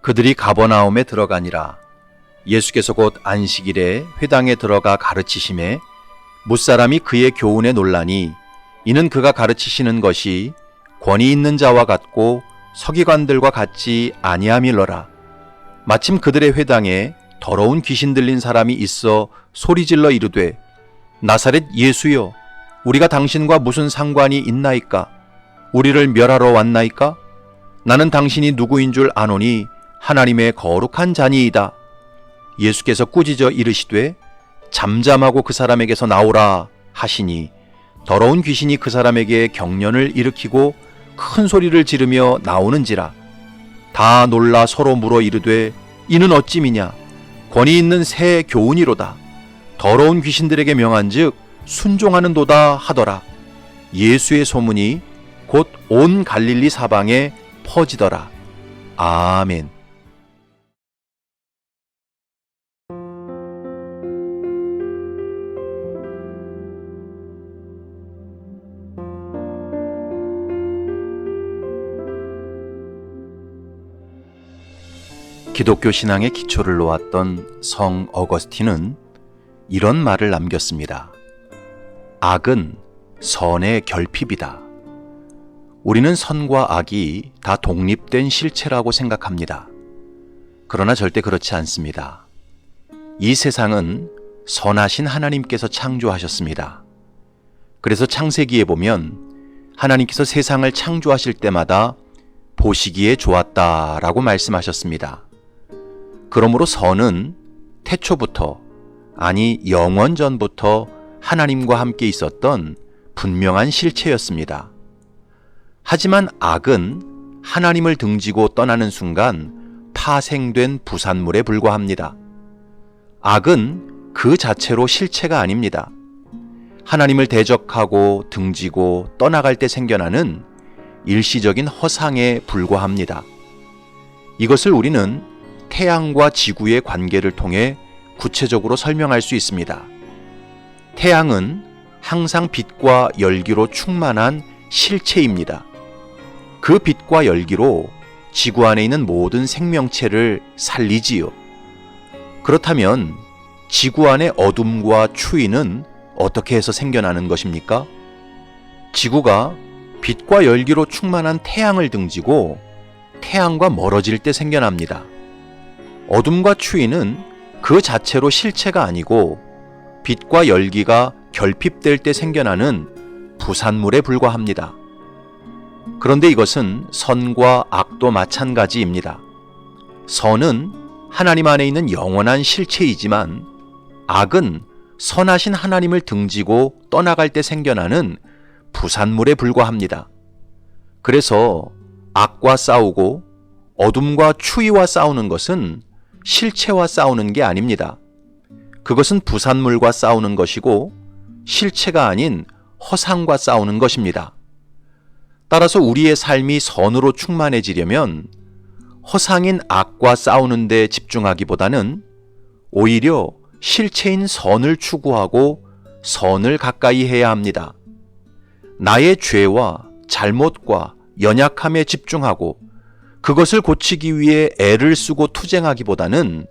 그들이 가버나움에 들어가니라. 예수께서 곧 안식일에 회당에 들어가 가르치심에 무사람이 그의 교훈에 놀라니 이는 그가 가르치시는 것이 권위 있는 자와 같고 서기관들과 같지 아니함일러라. 마침 그들의 회당에 더러운 귀신 들린 사람이 있어 소리질러 이르되 나사렛 예수여, 우리가 당신과 무슨 상관이 있나이까? 우리를 멸하러 왔나이까? 나는 당신이 누구인 줄 아노니 하나님의 거룩한 자니이다. 예수께서 꾸짖어 이르시되 잠잠하고 그 사람에게서 나오라 하시니 더러운 귀신이 그 사람에게 경련을 일으키고 큰 소리를 지르며 나오는지라. 다 놀라 서로 물어 이르되 이는 어찌미냐? 권위 있는 새 교훈이로다. 더러운 귀신들에게 명한즉 순종하는도다 하더라. 예수의 소문이 곧 온 갈릴리 사방에 퍼지더라. 아멘. 기독교 신앙의 기초를 놓았던 성 어거스틴은 이런 말을 남겼습니다. 악은 선의 결핍이다. 우리는 선과 악이 다 독립된 실체라고 생각합니다. 그러나 절대 그렇지 않습니다. 이 세상은 선하신 하나님께서 창조하셨습니다. 그래서 창세기에 보면 하나님께서 세상을 창조하실 때마다 보시기에 좋았다라고 말씀하셨습니다. 그러므로 선은 태초부터, 아니 영원전부터 하나님과 함께 있었던 분명한 실체였습니다. 하지만 악은 하나님을 등지고 떠나는 순간 파생된 부산물에 불과합니다. 악은 그 자체로 실체가 아닙니다. 하나님을 대적하고 등지고 떠나갈 때 생겨나는 일시적인 허상에 불과합니다. 이것을 우리는 태양과 지구의 관계를 통해 구체적으로 설명할 수 있습니다. 태양은 항상 빛과 열기로 충만한 실체입니다. 그 빛과 열기로 지구 안에 있는 모든 생명체를 살리지요. 그렇다면 지구 안의 어둠과 추위는 어떻게 해서 생겨나는 것입니까? 지구가 빛과 열기로 충만한 태양을 등지고 태양과 멀어질 때 생겨납니다. 어둠과 추위는 그 자체로 실체가 아니고 빛과 열기가 결핍될 때 생겨나는 부산물에 불과합니다. 그런데 이것은 선과 악도 마찬가지입니다. 선은 하나님 안에 있는 영원한 실체이지만 악은 선하신 하나님을 등지고 떠나갈 때 생겨나는 부산물에 불과합니다. 그래서 악과 싸우고 어둠과 추위와 싸우는 것은 실체와 싸우는 게 아닙니다. 그것은 부산물과 싸우는 것이고 실체가 아닌 허상과 싸우는 것입니다. 따라서 우리의 삶이 선으로 충만해지려면 허상인 악과 싸우는 데 집중하기보다는 오히려 실체인 선을 추구하고 선을 가까이 해야 합니다. 나의 죄와 잘못과 연약함에 집중하고 그것을 고치기 위해 애를 쓰고 투쟁하기보다는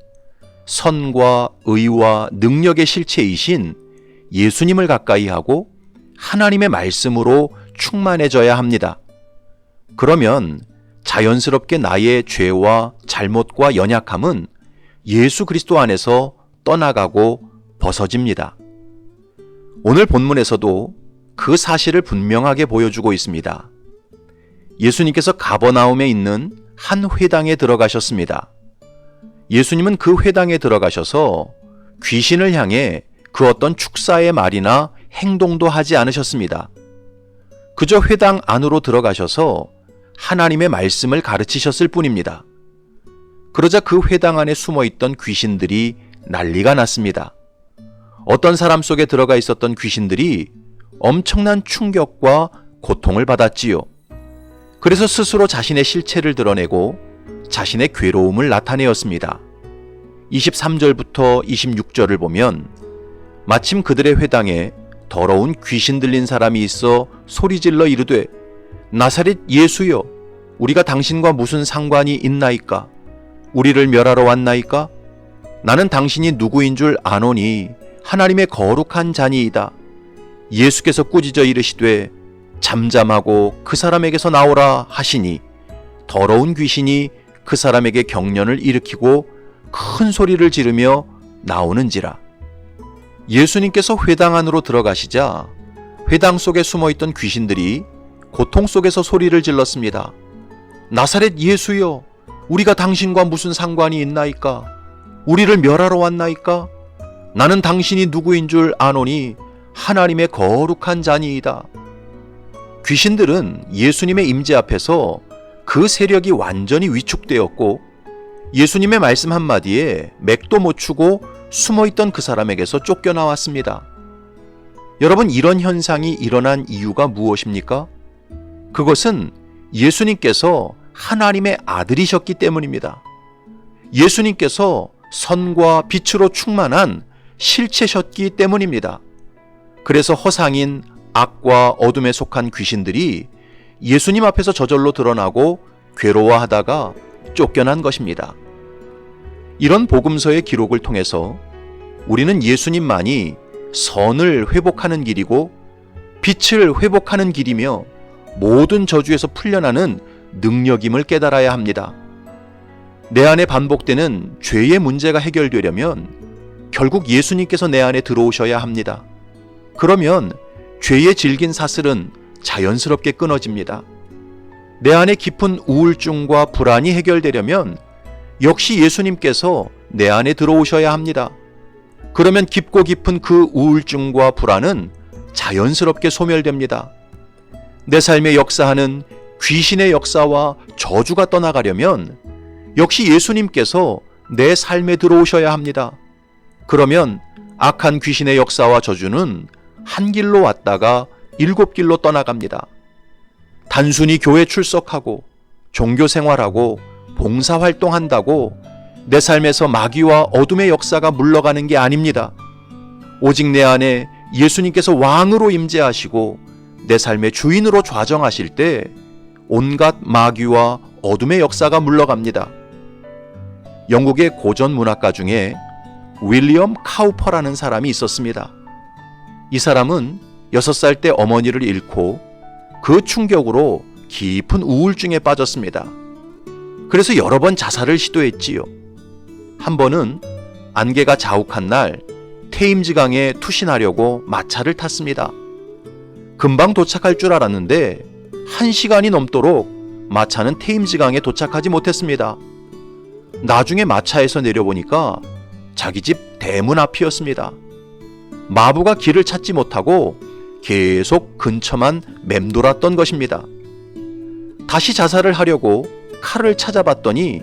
선과 의와 능력의 실체이신 예수님을 가까이 하고 하나님의 말씀으로 충만해져야 합니다. 그러면 자연스럽게 나의 죄와 잘못과 연약함은 예수 그리스도 안에서 떠나가고 벗어집니다. 오늘 본문에서도 그 사실을 분명하게 보여주고 있습니다. 예수님께서 가버나움에 있는 한 회당에 들어가셨습니다. 예수님은 그 회당에 들어가셔서 귀신을 향해 그 어떤 축사의 말이나 행동도 하지 않으셨습니다. 그저 회당 안으로 들어가셔서 하나님의 말씀을 가르치셨을 뿐입니다. 그러자 그 회당 안에 숨어있던 귀신들이 난리가 났습니다. 어떤 사람 속에 들어가 있었던 귀신들이 엄청난 충격과 고통을 받았지요. 그래서 스스로 자신의 실체를 드러내고 자신의 괴로움을 나타내었습니다. 23절부터 26절을 보면 마침 그들의 회당에 더러운 귀신 들린 사람이 있어 소리질러 이르되 나사렛 예수여, 우리가 당신과 무슨 상관이 있나이까? 우리를 멸하러 왔나이까? 나는 당신이 누구인 줄 아노니 하나님의 거룩한 자니이다. 예수께서 꾸짖어 이르시되 잠잠하고 그 사람에게서 나오라 하시니 더러운 귀신이 그 사람에게 경련을 일으키고 큰 소리를 지르며 나오는지라. 예수님께서 회당 안으로 들어가시자 회당 속에 숨어있던 귀신들이 고통 속에서 소리를 질렀습니다. 나사렛 예수여, 우리가 당신과 무슨 상관이 있나이까? 우리를 멸하러 왔나이까? 나는 당신이 누구인 줄 아노니 하나님의 거룩한 자니이다. 귀신들은 예수님의 임재 앞에서 그 세력이 완전히 위축되었고 예수님의 말씀 한마디에 맥도 못 추고 숨어있던 그 사람에게서 쫓겨나왔습니다. 여러분, 이런 현상이 일어난 이유가 무엇입니까? 그것은 예수님께서 하나님의 아들이셨기 때문입니다. 예수님께서 선과 빛으로 충만한 실체셨기 때문입니다. 그래서 허상인 악과 어둠에 속한 귀신들이 예수님 앞에서 저절로 드러나고 괴로워하다가 쫓겨난 것입니다. 이런 복음서의 기록을 통해서 우리는 예수님만이 선을 회복하는 길이고 빛을 회복하는 길이며 모든 저주에서 풀려나는 능력임을 깨달아야 합니다. 내 안에 반복되는 죄의 문제가 해결되려면 결국 예수님께서 내 안에 들어오셔야 합니다. 그러면 죄의 질긴 사슬은 자연스럽게 끊어집니다. 내 안에 깊은 우울증과 불안이 해결되려면 역시 예수님께서 내 안에 들어오셔야 합니다. 그러면 깊고 깊은 그 우울증과 불안은 자연스럽게 소멸됩니다. 내 삶에 역사하는 귀신의 역사와 저주가 떠나가려면 역시 예수님께서 내 삶에 들어오셔야 합니다. 그러면 악한 귀신의 역사와 저주는 한 길로 왔다가 7길로 떠나갑니다. 단순히 교회 출석하고 종교 생활하고 봉사활동한다고 내 삶에서 마귀와 어둠의 역사가 물러가는 게 아닙니다. 오직 내 안에 예수님께서 왕으로 임재하시고 내 삶의 주인으로 좌정하실 때 온갖 마귀와 어둠의 역사가 물러갑니다. 영국의 고전 문학가 중에 윌리엄 카우퍼라는 사람이 있었습니다. 이 사람은 6살 때 어머니를 잃고 그 충격으로 깊은 우울증에 빠졌습니다. 그래서 여러 번 자살을 시도했지요. 한 번은 안개가 자욱한 날 테임즈강에 투신하려고 마차를 탔습니다. 금방 도착할 줄 알았는데 1시간이 넘도록 마차는 테임즈강에 도착하지 못했습니다. 나중에 마차에서 내려보니까 자기 집 대문 앞이었습니다. 마부가 길을 찾지 못하고 계속 근처만 맴돌았던 것입니다. 다시 자살을 하려고 칼을 찾아봤더니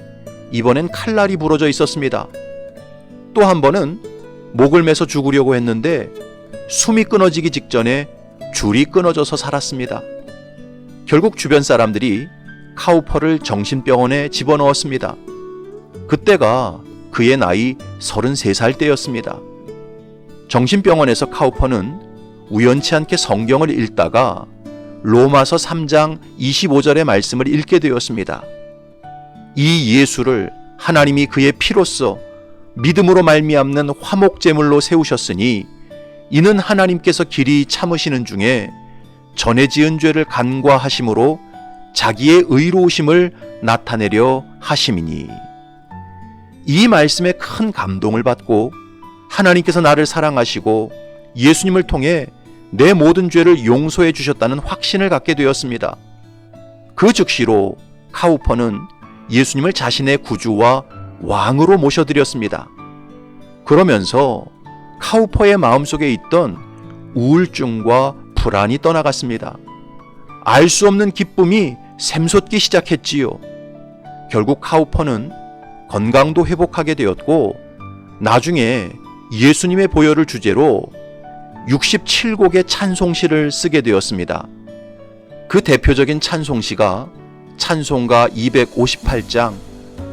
이번엔 칼날이 부러져 있었습니다. 또 한 번은 목을 매서 죽으려고 했는데 숨이 끊어지기 직전에 줄이 끊어져서 살았습니다. 결국 주변 사람들이 카우퍼를 정신병원에 집어넣었습니다. 그때가 그의 나이 33살 때였습니다. 정신병원에서 카우퍼는 우연치 않게 성경을 읽다가 로마서 3장 25절의 말씀을 읽게 되었습니다. 이 예수를 하나님이 그의 피로써 믿음으로 말미암는 화목제물로 세우셨으니 이는 하나님께서 길이 참으시는 중에 전에 지은 죄를 간과하심으로 자기의 의로우심을 나타내려 하심이니. 이 말씀에 큰 감동을 받고 하나님께서 나를 사랑하시고 예수님을 통해 내 모든 죄를 용서해 주셨다는 확신을 갖게 되었습니다. 그 즉시로 카우퍼는 예수님을 자신의 구주와 왕으로 모셔드렸습니다. 그러면서 카우퍼의 마음속에 있던 우울증과 불안이 떠나갔습니다. 알 수 없는 기쁨이 샘솟기 시작했지요. 결국 카우퍼는 건강도 회복하게 되었고 나중에 예수님의 보혈을 주제로 67곡의 찬송시를 쓰게 되었습니다. 그 대표적인 찬송시가 찬송가 258장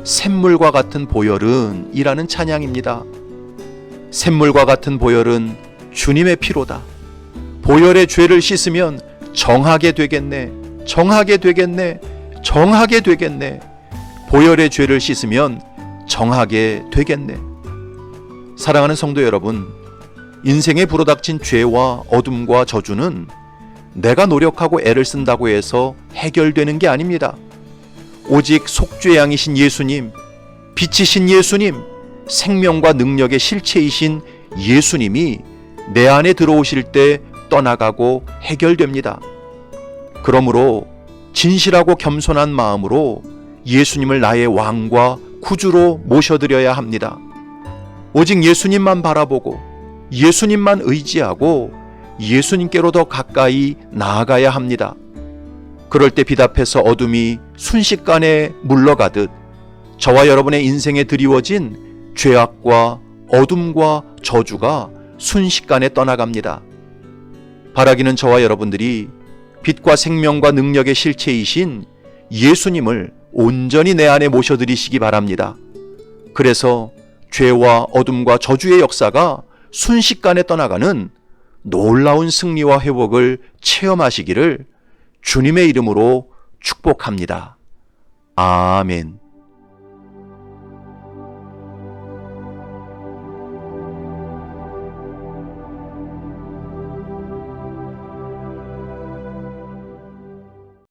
샘물과 같은 보혈은 이라는 찬양입니다. 샘물과 같은 보혈은 주님의 피로다. 보혈의 죄를 씻으면 정하게 되겠네. 정하게 되겠네. 정하게 되겠네. 보혈의 죄를 씻으면 정하게 되겠네. 사랑하는 성도 여러분, 인생에 불어닥친 죄와 어둠과 저주는 내가 노력하고 애를 쓴다고 해서 해결되는 게 아닙니다. 오직 속죄양이신 예수님, 빛이신 예수님, 생명과 능력의 실체이신 예수님이 내 안에 들어오실 때 떠나가고 해결됩니다. 그러므로 진실하고 겸손한 마음으로 예수님을 나의 왕과 구주로 모셔드려야 합니다. 오직 예수님만 바라보고 예수님만 의지하고 예수님께로 더 가까이 나아가야 합니다. 그럴 때 빛 앞에서 어둠이 순식간에 물러가듯 저와 여러분의 인생에 드리워진 죄악과 어둠과 저주가 순식간에 떠나갑니다. 바라기는 저와 여러분들이 빛과 생명과 능력의 실체이신 예수님을 온전히 내 안에 모셔드리시기 바랍니다. 그래서 죄와 어둠과 저주의 역사가 순식간에 떠나가는 놀라운 승리와 회복을 체험하시기를 주님의 이름으로 축복합니다. 아멘.